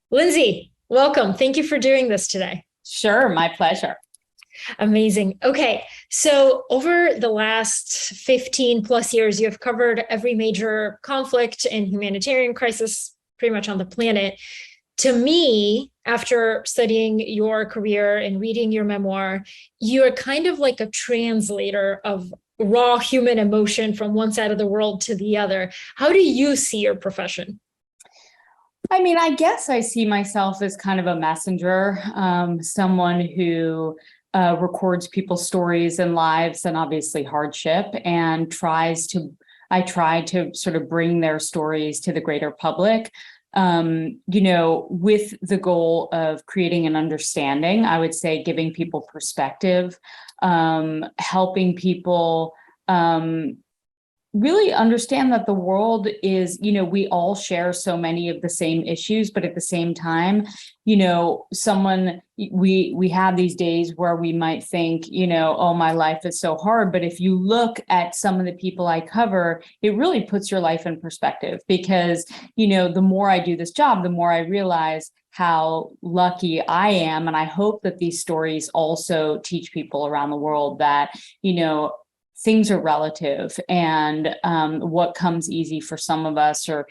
Lynsey, welcome. Thank you for doing this today. Sure, my pleasure. Amazing. Okay, so over the last 15 plus years, you have covered every major conflict and humanitarian crisis pretty much on the planet. To me, after studying your career and reading your memoir, you're kind of like a translator of raw human emotion from one side of the world to the other. How do you see your profession? I mean, I guess I see myself as kind of a messenger, someone who records people's stories and lives and obviously hardship and I try to sort of bring their stories to the greater public, with the goal of creating an understanding, I would say giving people perspective, helping people, really understand that the world is, we all share so many of the same issues, but at the same time, we have these days where we might think, oh, my life is so hard. But if you look at some of the people I cover, it really puts your life in perspective because, the more I do this job, the more I realize how lucky I am. And I hope that these stories also teach people around the world that, things are relative and what comes easy for some of us or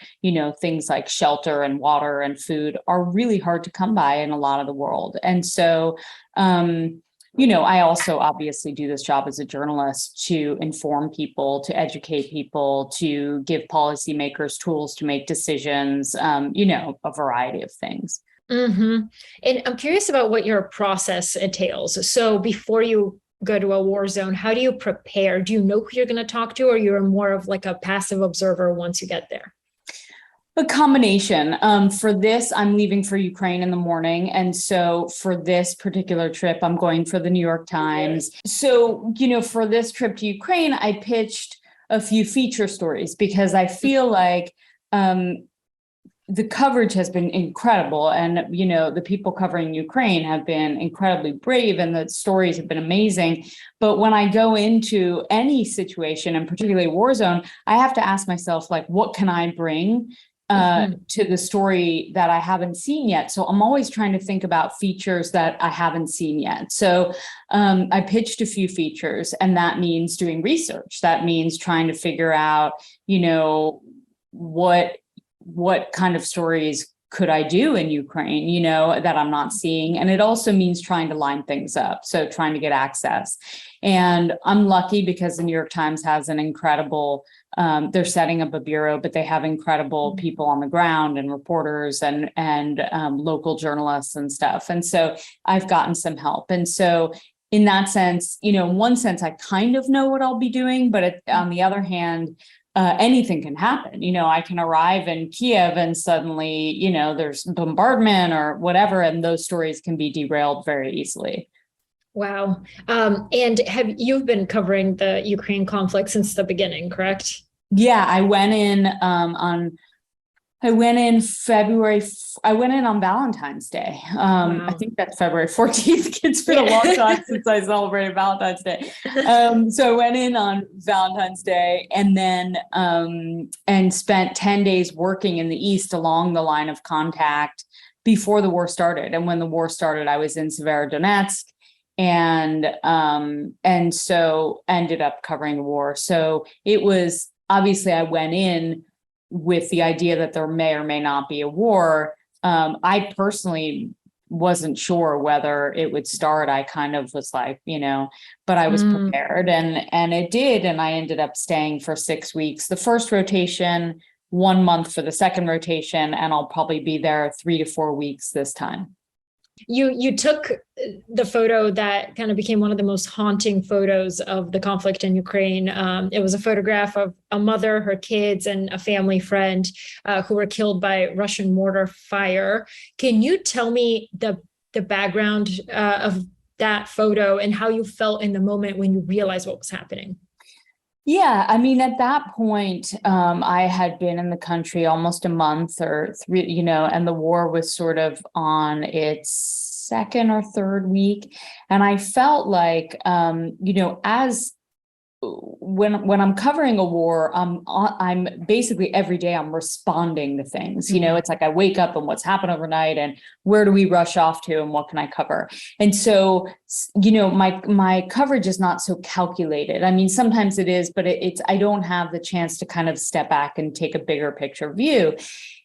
things like shelter and water and food are really hard to come by in a lot of the world. And so I also obviously do this job as a journalist to inform people, to educate people, to give policymakers tools to make decisions, a variety of things. Mm-hmm. And I'm curious about what your process entails. So before you go to a war zone, how do you prepare? Do you know who you're going to talk to, or you're more of like a passive observer once you get there? A combination. For this, I'm leaving for Ukraine in the morning. And so for this particular trip, I'm going for the New York Times. So, for this trip to Ukraine, I pitched a few feature stories because I feel like the coverage has been incredible. And, the people covering Ukraine have been incredibly brave and the stories have been amazing. But when I go into any situation, and particularly war zone, I have to ask myself, like, what can I bring to the story that I haven't seen yet? So I'm always trying to think about features that I haven't seen yet. So I pitched a few features, and that means doing research. That means trying to figure out, what kind of stories could I do in Ukraine, that I'm not seeing. And it also means trying to line things up. So trying to get access. And I'm lucky because the New York Times has an incredible, they're setting up a bureau, but they have incredible people on the ground and reporters and local journalists and stuff. And so I've gotten some help. And so in that sense, in one sense, I kind of know what I'll be doing, but on the other hand, anything can happen. I can arrive in Kiev and suddenly, there's bombardment or whatever, and those stories can be derailed very easily. Wow. And have you've been covering the Ukraine conflict since the beginning, correct? Yeah, I went in February. I went in on Valentine's Day. I Wow. think that's February 14th. It's been a long time since I celebrated Valentine's Day. So I went in on Valentine's Day and then and spent 10 days working in the East along the line of contact before the war started. And when the war started, I was in Severodonetsk and so ended up covering the war. So it was obviously I went in with the idea that there may or may not be a war. I personally wasn't sure whether it would start. I kind of was like, but I was prepared and it did. And I ended up staying for 6 weeks, the first rotation, 1 month for the second rotation, and I'll probably be there 3 to 4 weeks this time. You took the photo that kind of became one of the most haunting photos of the conflict in Ukraine. It was a photograph of a mother, her kids, and a family friend who were killed by Russian mortar fire. Can you tell me the background of that photo and how you felt in the moment when you realized what was happening? Yeah, I mean, at that point, I had been in the country almost a month or three, and the war was sort of on its second or third week. And I felt like, as when I'm covering a war, I'm basically every day I'm responding to things. It's like I wake up and what's happened overnight and where do we rush off to and what can I cover? And so, my coverage is not so calculated. I mean, sometimes it is, but it's I don't have the chance to kind of step back and take a bigger picture view.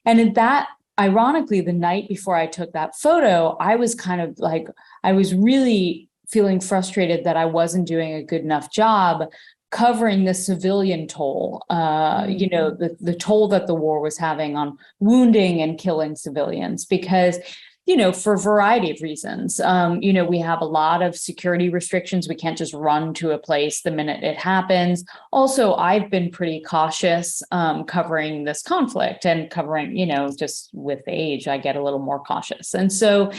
And in that, ironically, the night before I took that photo, I was kind of like, I was really feeling frustrated that I wasn't doing a good enough job covering the civilian toll, the toll that the war was having on wounding and killing civilians, because, for a variety of reasons, we have a lot of security restrictions. We can't just run to a place the minute it happens. Also, I've been pretty cautious covering this conflict and covering, just with age, I get a little more cautious. And so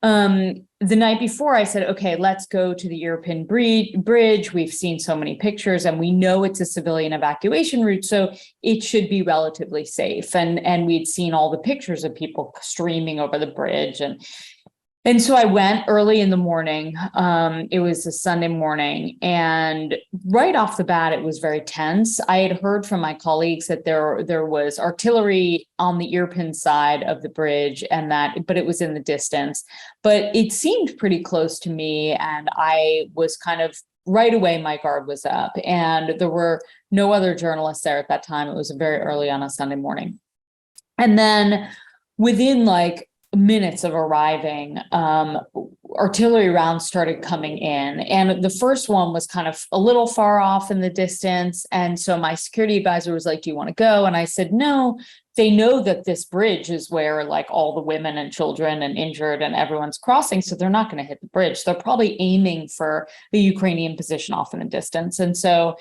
the night before I said, okay, let's go to the European bridge. We've seen so many pictures and we know it's a civilian evacuation route, so it should be relatively safe. And we'd seen all the pictures of people streaming over the bridge. And so I went early in the morning. It was a Sunday morning, and right off the bat, it was very tense. I had heard from my colleagues that there was artillery on the Irpin side of the bridge, but it was in the distance. But it seemed pretty close to me, and I was kind of right away. My guard was up, and there were no other journalists there at that time. It was very early on a Sunday morning, and then within minutes of arriving, artillery rounds started coming in, and the first one was kind of a little far off in the distance. And so my security advisor was like, do you want to go? And I said, no, they know that this bridge is where all the women and children and injured and everyone's crossing, so they're not going to hit the bridge. They're probably aiming for the Ukrainian position off in the distance. And so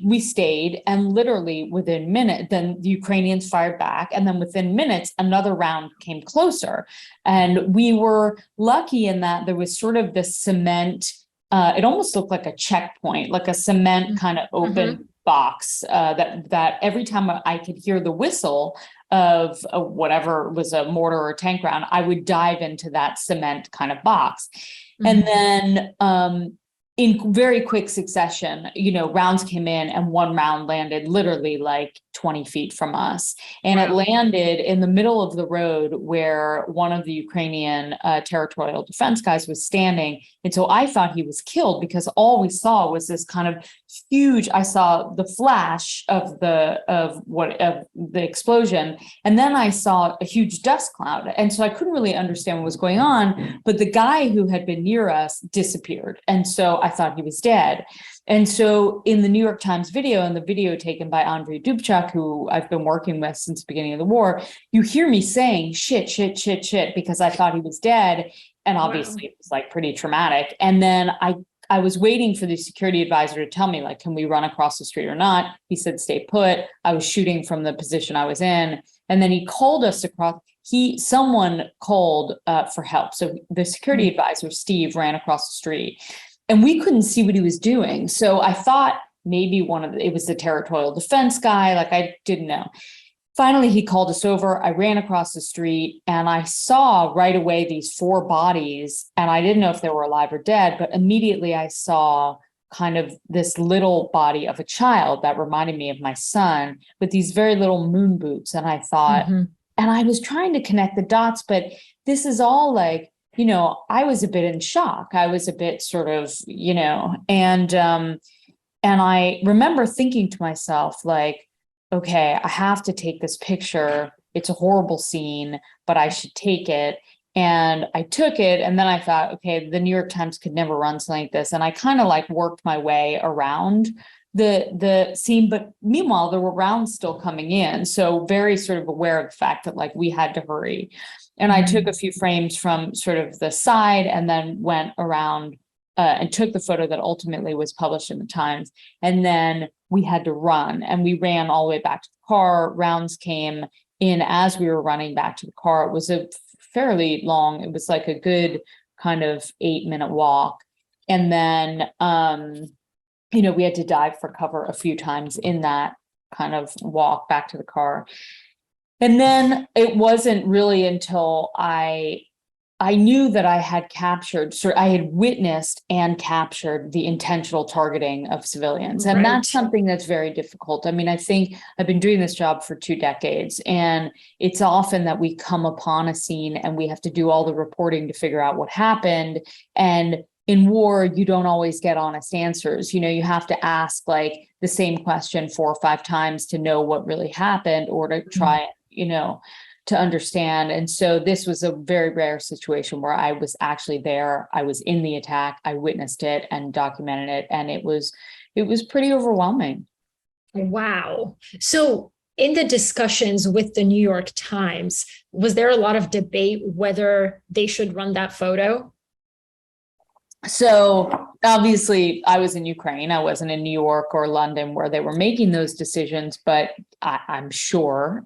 we stayed, and literally within minutes, then the Ukrainians fired back, and then within minutes, another round came closer. And we were lucky in that there was sort of this cement, it almost looked like a checkpoint, like a cement kind of open box, that every time I could hear the whistle of whatever was a mortar or tank round, I would dive into that cement kind of box. And then, in very quick succession, rounds came in, and one round landed literally 20 feet from us. And It landed in the middle of the road where one of the Ukrainian territorial defense guys was standing. And so I thought he was killed, because all we saw was this kind of huge, I saw the flash of the explosion. And then I saw a huge dust cloud. And so I couldn't really understand what was going on, but the guy who had been near us disappeared. And so I thought he was dead. And so in the New York Times video, and the video taken by Andrei Dubchak, who I've been working with since the beginning of the war, you hear me saying shit, because I thought he was dead. And obviously it was pretty traumatic. And then I was waiting for the security advisor to tell me, can we run across the street or not? He said, stay put. I was shooting from the position I was in. And then he called us across. Someone called for help. So the security advisor, Steve, ran across the street, and we couldn't see what he was doing. So I thought maybe it was the territorial defense guy. I didn't know. Finally, he called us over. I ran across the street, and I saw right away these 4 bodies, and I didn't know if they were alive or dead, but immediately I saw kind of this little body of a child that reminded me of my son with these very little moon boots. And I thought, and I was trying to connect the dots, but this is all I was a bit in shock. I was a bit sort of, and I remember thinking to myself, okay, I have to take this picture. It's a horrible scene, but I should take it. And I took it, and then I thought, okay, the New York Times could never run something like this. And I kind of worked my way around the scene, but meanwhile, there were rounds still coming in. So very sort of aware of the fact that we had to hurry. And I took a few frames from sort of the side, and then went around and took the photo that ultimately was published in the Times. And then we had to run, and we ran all the way back to the car. Rounds came in as we were running back to the car. It was a fairly long, it was a good kind of 8-minute walk. And then, we had to dive for cover a few times in that kind of walk back to the car. And then it wasn't really until I I knew that I had I had witnessed and captured the intentional targeting of civilians. And that's something that's very difficult. I mean, I think I've been doing this job for 2 decades, and it's often that we come upon a scene and we have to do all the reporting to figure out what happened. And in war, you don't always get honest answers. You have to ask like the same question 4 or 5 times to know what really happened, or to try, to understand. And so this was a very rare situation where I was actually there. I was in the attack. I witnessed it and documented it. And it was pretty overwhelming. Wow. So in the discussions with the New York Times, was there a lot of debate whether they should run that photo? So obviously I was in Ukraine. I wasn't in New York or London where they were making those decisions, but I'm sure,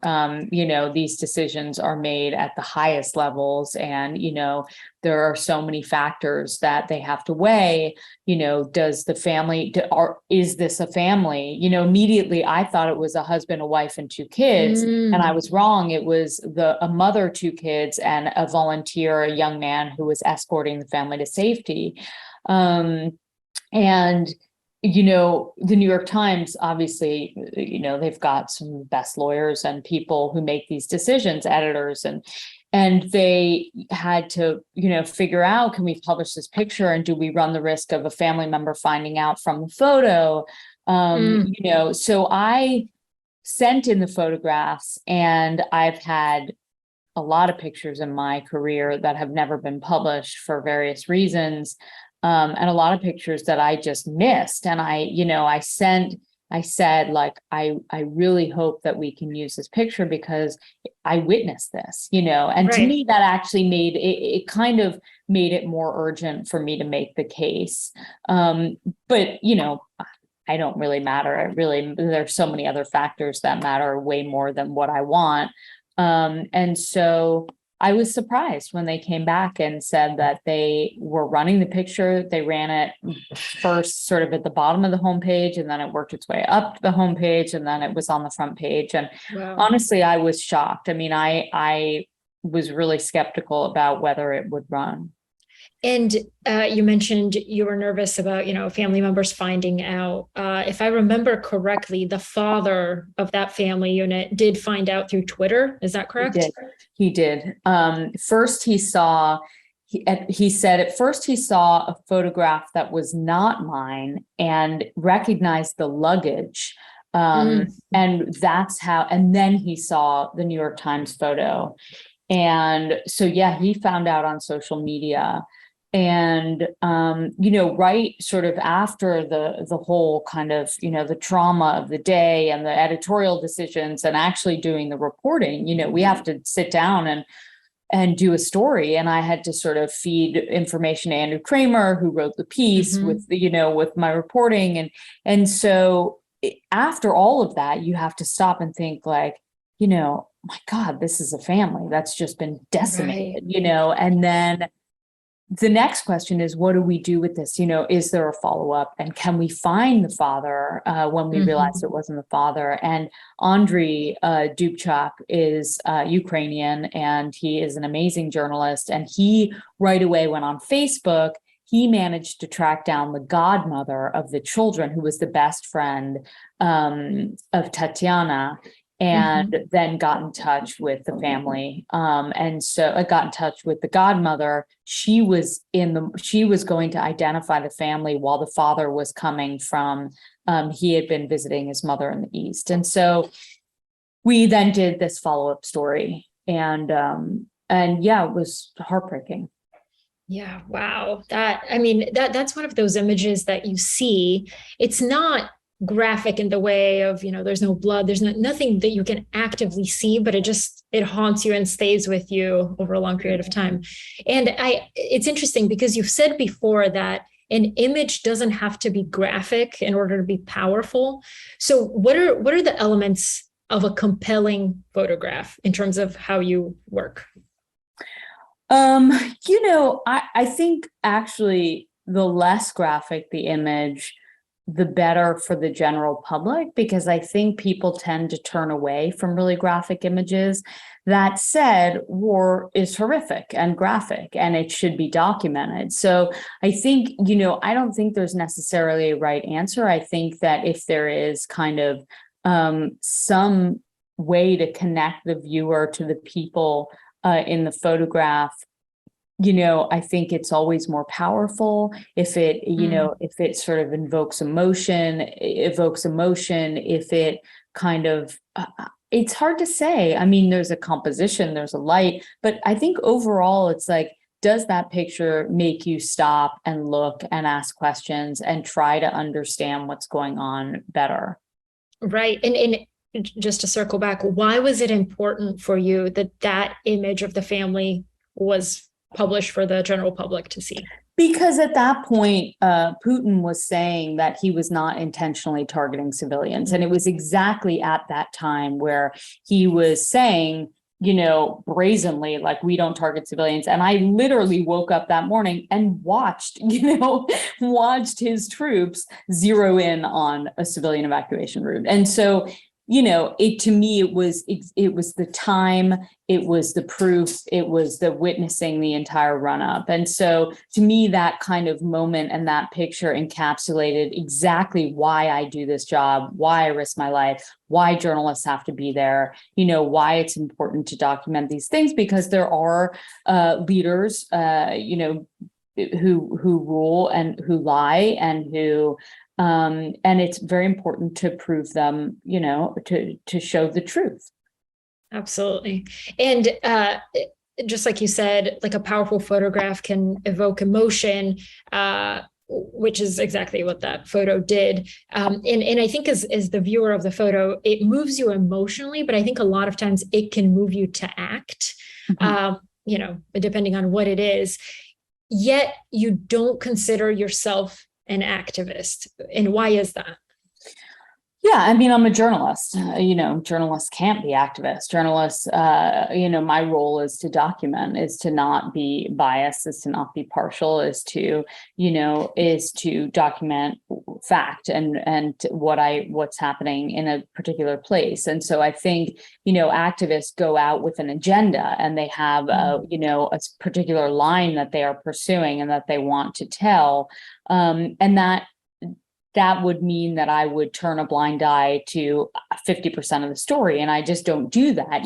these decisions are made at the highest levels, and, there are so many factors that they have to weigh. Does the family, is this a family? Immediately I thought it was a husband, a wife, and 2 kids. And I was wrong. It was a mother, 2 kids, and a volunteer, a young man who was escorting the family to safety. And, the New York Times, obviously, they've got some best lawyers and people who make these decisions, editors, and they had to, figure out, can we publish this picture, and do we run the risk of a family member finding out from the photo? So I sent in the photographs, and I've had a lot of pictures in my career that have never been published for various reasons. And a lot of pictures that I just missed. And I said, like, I really hope that we can use this picture because I witnessed this, and to me, that actually made it kind of made it more urgent for me to make the case. But, I don't really matter. There's so many other factors that matter way more than what I want. And so I was surprised when they came back and said that they were running the picture. They ran it first sort of at the bottom of the homepage, and then it worked its way up to the homepage, and then it was on the front page. And honestly, I was shocked. I mean, I was really skeptical about whether it would run. And you mentioned you were nervous about, family members finding out. If I remember correctly, the father of that family unit did find out through Twitter. Is that correct? He did. First, he said at first he saw a photograph that was not mine and recognized the luggage. And that's how, and then he saw the New York Times photo. And so, yeah, he found out on social media. And, right sort of after the whole kind of, the trauma of the day and the editorial decisions and actually doing the reporting, we have to sit down and do a story. And I had to sort of feed information to Andrew Kramer, who wrote the piece with my reporting. And so after all of that, you have to stop and think like, my God, this is a family that's just been decimated, and then the next question is, what do we do with this? Is there a follow-up, and can we find the father when we realize it wasn't the father? And Andriy Dubchak is Ukrainian, and he is an amazing journalist. And he right away went on Facebook. He managed to track down the godmother of the children, who was the best friend of Tatiana, and then got in touch with the family. And so I got in touch with the godmother. She was going to identify the family while the father was coming from, he had been visiting his mother in the East. And so we then did this follow-up story, and yeah, it was heartbreaking. Yeah. Wow. That's one of those images that you see. It's not graphic in the way of, there's no blood, there's nothing that you can actively see, but it haunts you and stays with you over a long period of time. And it's interesting because you've said before that an image doesn't have to be graphic in order to be powerful. So what are the elements of a compelling photograph in terms of how you work? I think actually the less graphic the image, the better for the general public, because I think people tend to turn away from really graphic images. That said, war is horrific and graphic, and it should be documented. So I think, I don't think there's necessarily a right answer. I think that if there is kind of some way to connect the viewer to the people in the photograph, I think it's always more powerful if it, if it sort of evokes emotion, if it kind of, it's hard to say. I mean, there's a composition, there's a light, but I think overall it's like, does that picture make you stop and look and ask questions and try to understand what's going on better? Right. And just to circle back, why was it important for you that image of the family was published for the general public to see? Because at that point, Putin was saying that he was not intentionally targeting civilians. And it was exactly at that time where he was saying, brazenly, like, we don't target civilians. And I literally woke up that morning and watched his troops zero in on a civilian evacuation route. And so, to me, it was the time, it was the proof, it was the witnessing the entire run up. And so to me, that kind of moment and that picture encapsulated exactly why I do this job, why I risk my life, why journalists have to be there, why it's important to document these things, because there are leaders, who rule and who lie and who and it's very important to prove them, to show the truth. Absolutely. And just like you said, like a powerful photograph can evoke emotion, which is exactly what that photo did. And I think as the viewer of the photo, it moves you emotionally, but I think a lot of times it can move you to act, depending on what it is. Yet you don't consider yourself an activist. And why is that? Yeah, I mean, I'm a journalist. Journalists can't be activists. Journalists, my role is to document, is to not be biased, is to not be partial, is to document fact and what's happening in a particular place. And so I think, activists go out with an agenda and they have a particular line that they are pursuing and that they want to tell. And that would mean that I would turn a blind eye to 50% of the story. And I just don't do that.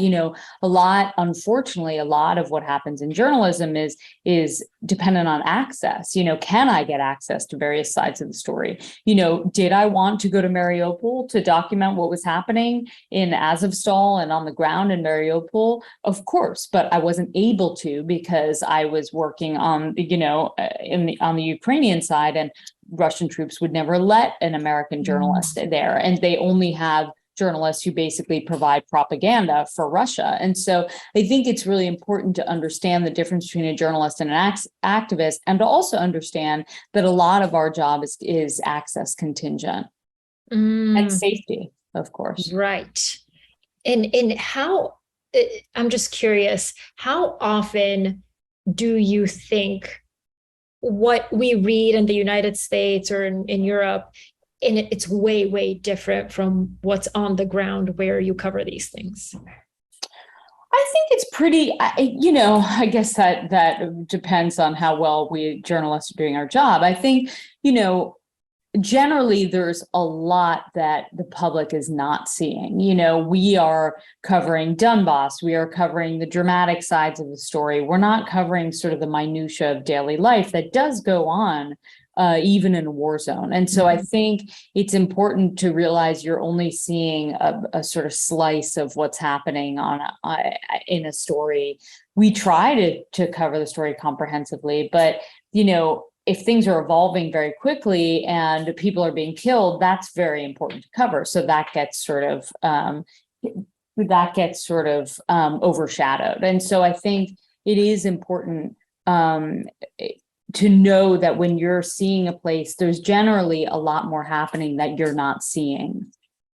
Unfortunately, a lot of what happens in journalism is dependent on access. Can I get access to various sides of the story? Did I want to go to Mariupol to document what was happening in Azovstal and on the ground in Mariupol? Of course, but I wasn't able to because I was working on, on the Ukrainian side, and Russian troops would never let an American journalist there. And they only have journalists who basically provide propaganda for Russia. And so I think it's really important to understand the difference between a journalist and an activist, and to also understand that a lot of our job is access contingent and safety, of course. Right. And how, I'm just curious, how often do you think what we read in the United States or in Europe, and it's way, way different from what's on the ground where you cover these things? I think it's pretty, I guess that depends on how well we journalists are doing our job. I think, generally there's a lot that the public is not seeing. We are covering Donbass, we are covering the dramatic sides of the story. We're not covering sort of the minutia of daily life that does go on even in a war zone. And so I think it's important to realize you're only seeing a sort of slice of what's happening in a story. We try to cover the story comprehensively, but if things are evolving very quickly and people are being killed, that's very important to cover. So that gets sort of overshadowed. And so I think it is important to know that when you're seeing a place, there's generally a lot more happening that you're not seeing.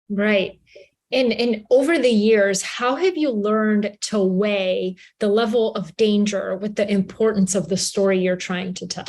Right. And over the years, how have you learned to weigh the level of danger with the importance of the story you're trying to tell?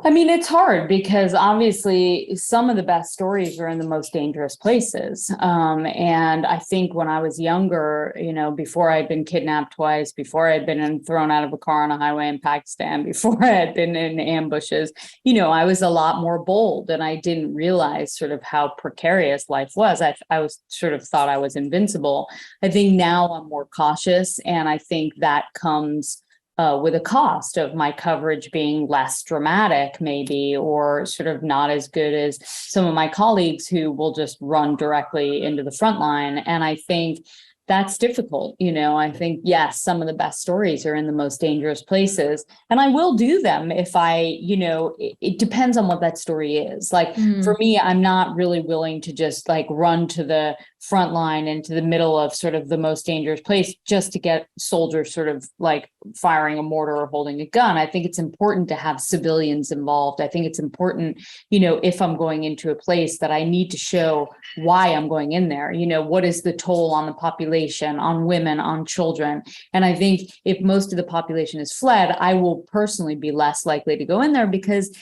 I mean, it's hard because obviously some of the best stories are in the most dangerous places. And I think when I was younger, before I'd been kidnapped twice, before I'd been thrown out of a car on a highway in Pakistan, before I had been in ambushes, I was a lot more bold and I didn't realize sort of how precarious life was. I was sort of thought I was invincible. I think now I'm more cautious, and I think that comes with a cost of my coverage being less dramatic, maybe, or sort of not as good as some of my colleagues who will just run directly into the front line. And I think that's difficult. I think, yes, some of the best stories are in the most dangerous places, and I will do them if it depends on what that story is. Like for me, I'm not really willing to just like run to the front line into the middle of sort of the most dangerous place just to get soldiers sort of like firing a mortar or holding a gun. I think it's important to have civilians involved. I think it's important, if I'm going into a place, that I need to show why I'm going in there. What is the toll on the population, on women, on children? And I think if most of the population is fled, I will personally be less likely to go in there, because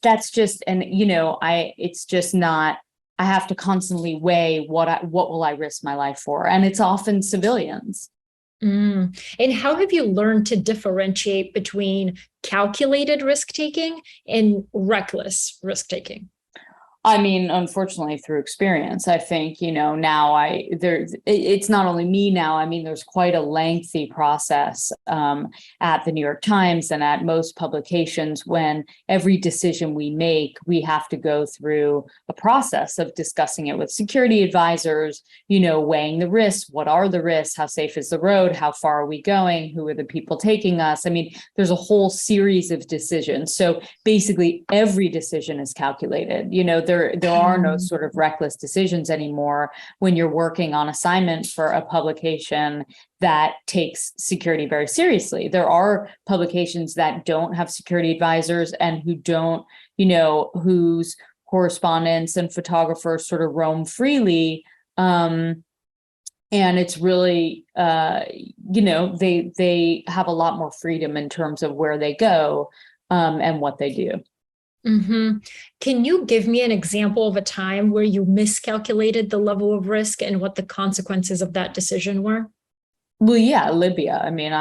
that's just, and it's just not, I have to constantly weigh what will I risk my life for? And it's often civilians. And how have you learned to differentiate between calculated risk taking and reckless risk taking? I mean, unfortunately, through experience, I think, now it's not only me now. I mean, there's quite a lengthy process at the New York Times and at most publications. When every decision we make, we have to go through a process of discussing it with security advisors, weighing the risks. What are the risks? How safe is the road? How far are we going? Who are the people taking us? I mean, there's a whole series of decisions. So basically, every decision is calculated. There are no sort of reckless decisions anymore when you're working on assignment for a publication that takes security very seriously. There are publications that don't have security advisors and who don't, whose correspondents and photographers sort of roam freely. And it's really, they have a lot more freedom in terms of where they go and what they do. Can you give me an example of a time where you miscalculated the level of risk and what the consequences of that decision were? Well, yeah, Libya. I mean,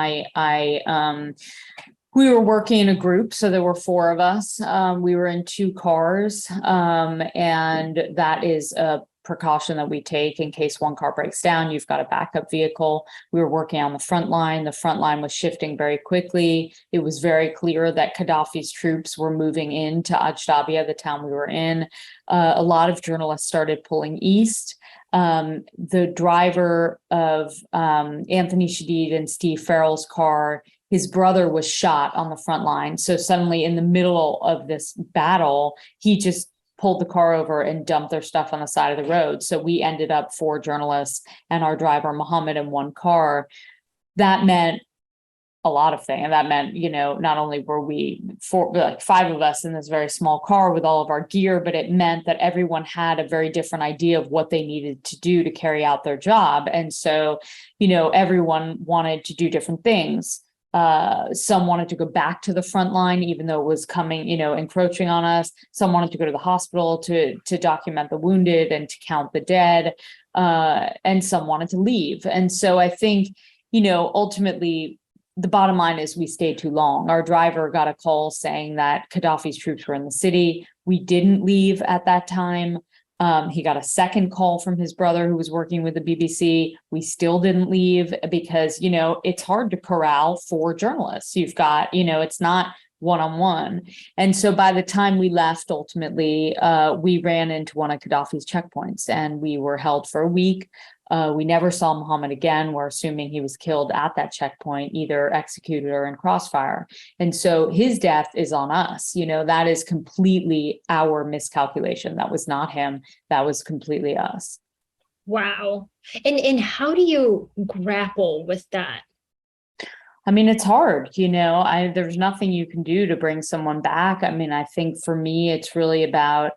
we were working in a group, so there were four of us. We were in two cars, and that is a precaution that we take in case one car breaks down. You've got a backup vehicle. We were working on the front line. The front line was shifting very quickly. It was very clear that Gaddafi's troops were moving into Ajdabiya, the town we were in. A lot of journalists started pulling east. The driver of Anthony Shadid and Steve Farrell's car, his brother was shot on the front line. So suddenly in the middle of this battle, he just pulled the car over and dumped their stuff on the side of the road. So we ended up, four journalists and our driver, Muhammad, in one car. That meant a lot of things. And that meant, not only were we five of us in this very small car with all of our gear, but it meant that everyone had a very different idea of what they needed to do to carry out their job. And so, everyone wanted to do different things. Some wanted to go back to the front line, even though it was coming, encroaching on us. Some wanted to go to the hospital to document the wounded and to count the dead. And some wanted to leave. And so I think, ultimately, the bottom line is we stayed too long. Our driver got a call saying that Gaddafi's troops were in the city. We didn't leave at that time. He got a second call from his brother who was working with the BBC. We still didn't leave because, it's hard to corral four journalists. You've got, it's not one-on-one. And so by the time we left, ultimately, we ran into one of Gaddafi's checkpoints and we were held for a week. We never saw Muhammad again. We're assuming he was killed at that checkpoint, either executed or in crossfire. And so his death is on us. That is completely our miscalculation. That was not him. That was completely us. Wow. And how do you grapple with that? I mean, it's hard, there's nothing you can do to bring someone back. I mean, I think for me, it's really about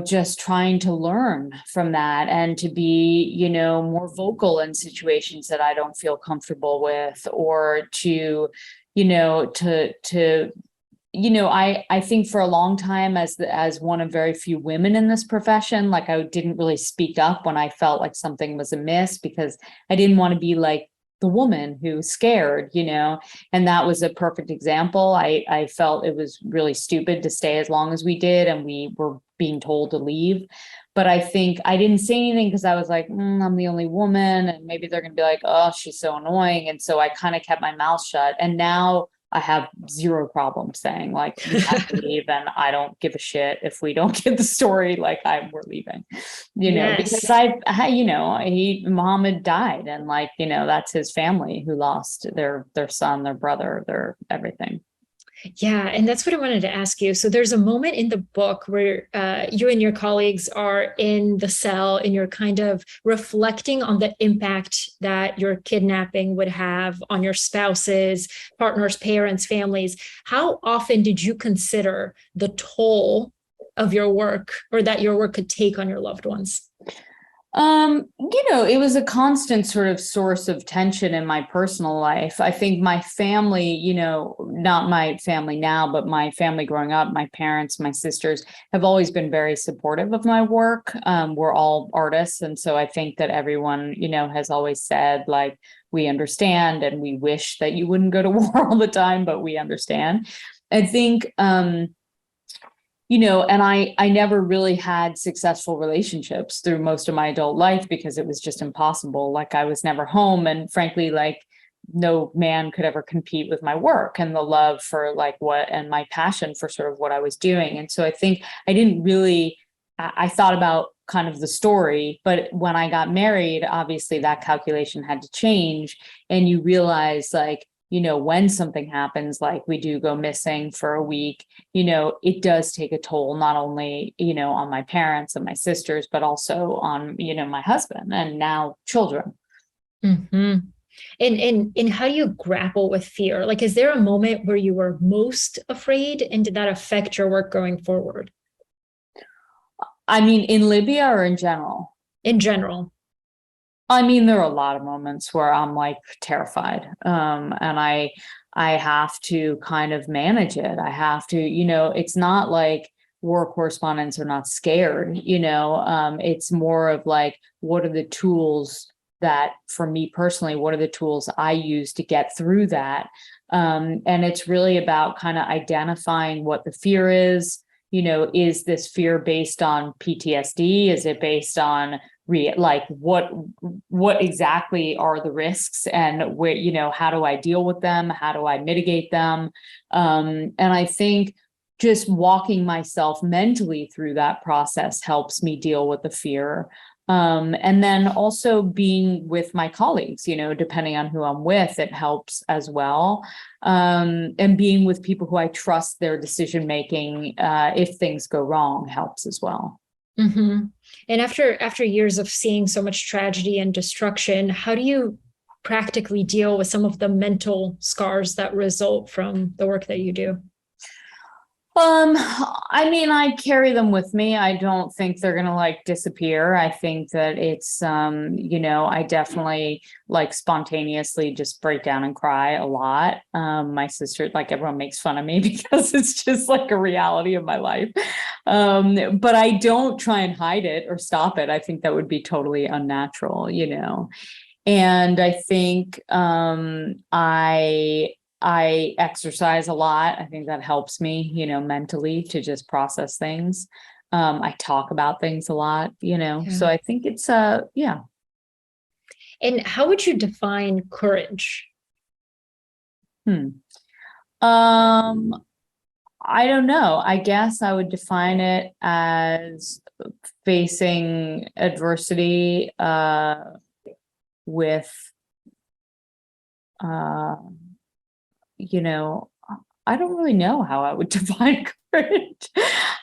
just trying to learn from that and to be, more vocal in situations that I don't feel comfortable with, or to I think for a long time as one of very few women in this profession, like I didn't really speak up when I felt like something was amiss because I didn't want to be like the woman who's scared, and that was a perfect example. I felt it was really stupid to stay as long as we did, and we were being told to leave. But I think I didn't say anything because I was like, I'm the only woman, and maybe they're going to be like, oh, she's so annoying. And so I kind of kept my mouth shut. And now I have zero problem saying like, we have to leave, and I don't give a shit if we don't get the story, like we're leaving, because Muhammad died, and like, that's his family who lost their son, their brother, their everything. Yeah, and that's what I wanted to ask you. So there's a moment in the book where you and your colleagues are in the cell and you're kind of reflecting on the impact that your kidnapping would have on your spouses, partners, parents, families. How often did you consider the toll of your work, or that your work could take on your loved ones? It was a constant sort of source of tension in my personal life. I think my family, not my family now, but my family growing up, my parents, my sisters have always been very supportive of my work. We're all artists. And so I think that everyone, has always said, like, we understand and we wish that you wouldn't go to war all the time, but we understand. I think, and I never really had successful relationships through most of my adult life because it was just impossible. Like I was never home. And frankly, like no man could ever compete with my work and the love for like and my passion for sort of what I was doing. And so I think I didn't really, I thought about kind of the story, but when I got married, obviously that calculation had to change. And you realize like, when something happens, like we do go missing for a week, it does take a toll, not only, on my parents and my sisters, but also on, my husband and now children. Mm-hmm. And how do you grapple with fear? Like, is there a moment where you were most afraid, and did that affect your work going forward? I mean, in Libya or in general? In general. I mean, there are a lot of moments where I'm like terrified. And I have to kind of manage it. I have to, it's not like war correspondents are not scared, it's more of like, what are the tools that for me personally, what are the tools I use to get through that? And it's really about kind of identifying what the fear is. Is this fear based on PTSD? Is it based on like what exactly are the risks, and where, how do I deal with them? How do I mitigate them? And I think just walking myself mentally through that process helps me deal with the fear. And then also being with my colleagues, depending on who I'm with, it helps as well. And being with people who I trust their decision making, if things go wrong, helps as well. Mm-hmm. And after years of seeing so much tragedy and destruction, how do you practically deal with some of the mental scars that result from the work that you do? I mean, I carry them with me. I don't think they're gonna like disappear. I think that it's I definitely like spontaneously just break down and cry a lot. My sister, like everyone makes fun of me because it's just like a reality of my life. But I don't try and hide it or stop it. I think that would be totally unnatural, And I think I exercise a lot. I think that helps me, mentally to just process things. I talk about things a lot, so I think it's yeah. And how would you define courage? I don't know. I guess I would define it as facing adversity with I don't really know how I would define courage.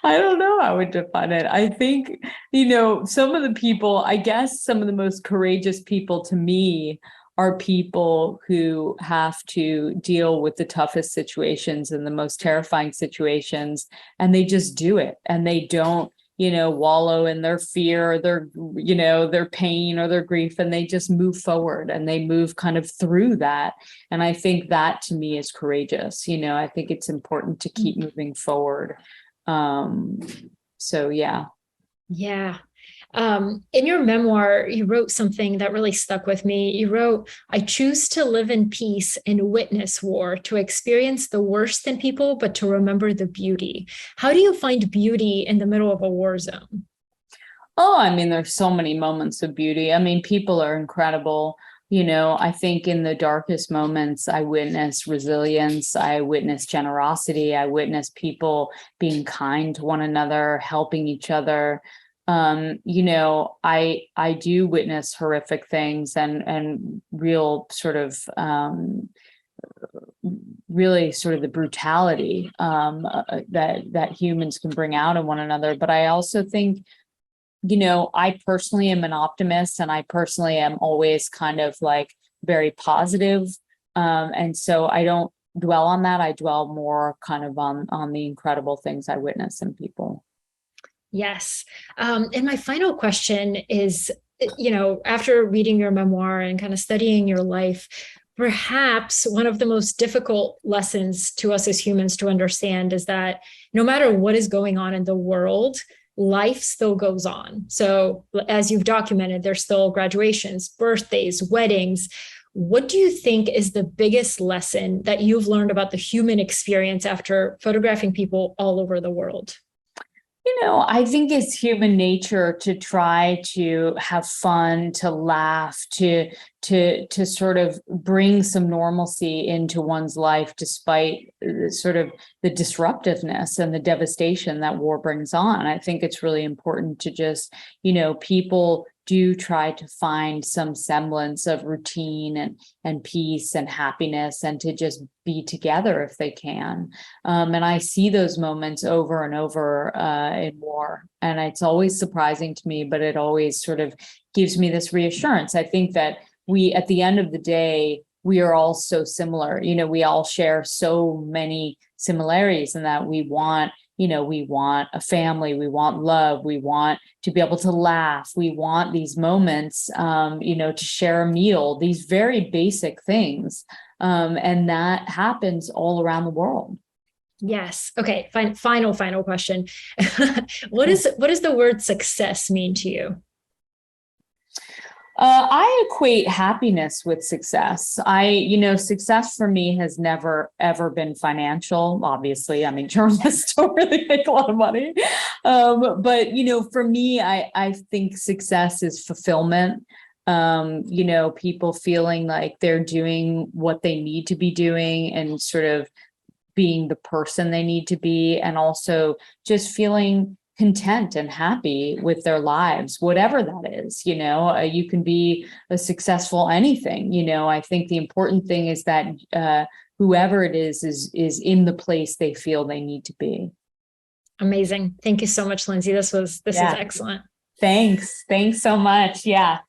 I don't know how I would define it. I think, some of the people, I guess some of the most courageous people to me are people who have to deal with the toughest situations and the most terrifying situations, and they just do it. And they don't, wallow in their fear, or their pain or their grief, and they just move forward and they move kind of through that. And I think that to me is courageous. I think it's important to keep moving forward. So yeah. Yeah. In your memoir, you wrote something that really stuck with me. You wrote, "I choose to live in peace and witness war, to experience the worst in people, but to remember the beauty." How do you find beauty in the middle of a war zone? Oh, I mean, there's so many moments of beauty. I mean, people are incredible. I think in the darkest moments, I witness resilience, I witness generosity, I witness people being kind to one another, helping each other. I do witness horrific things and real sort of really sort of the brutality that humans can bring out in one another. But I also think, I personally am an optimist, and I personally am always kind of like very positive. And so I don't dwell on that. I dwell more kind of on the incredible things I witness in people. Yes. And my final question is, after reading your memoir and kind of studying your life, perhaps one of the most difficult lessons to us as humans to understand is that no matter what is going on in the world, life still goes on. So as you've documented, there's still graduations, birthdays, weddings. What do you think is the biggest lesson that you've learned about the human experience after photographing people all over the world? I think it's human nature to try to have fun, to laugh, to sort of bring some normalcy into one's life, despite sort of the disruptiveness and the devastation that war brings on. I think it's really important to just, people do try to find some semblance of routine and peace and happiness, and to just be together if they can. And I see those moments over and over in war. And it's always surprising to me, but it always sort of gives me this reassurance. I think that at the end of the day, we are all so similar. We all share so many similarities in that we want a family, we want love, we want to be able to laugh, we want these moments, to share a meal, these very basic things. And that happens all around the world. Yes. Okay. Fine. Final question. What does the word success mean to you? I equate happiness with success. Success for me has never, ever been financial. Obviously, I mean, journalists don't really make a lot of money. But, for me, I think success is fulfillment. People feeling like they're doing what they need to be doing and sort of being the person they need to be, and also just feeling content and happy with their lives, whatever that is. You can be a successful anything. I think the important thing is that whoever it is in the place they feel they need to be. Amazing. Thank you so much, Lynsey. This is excellent. Thanks so much. Yeah.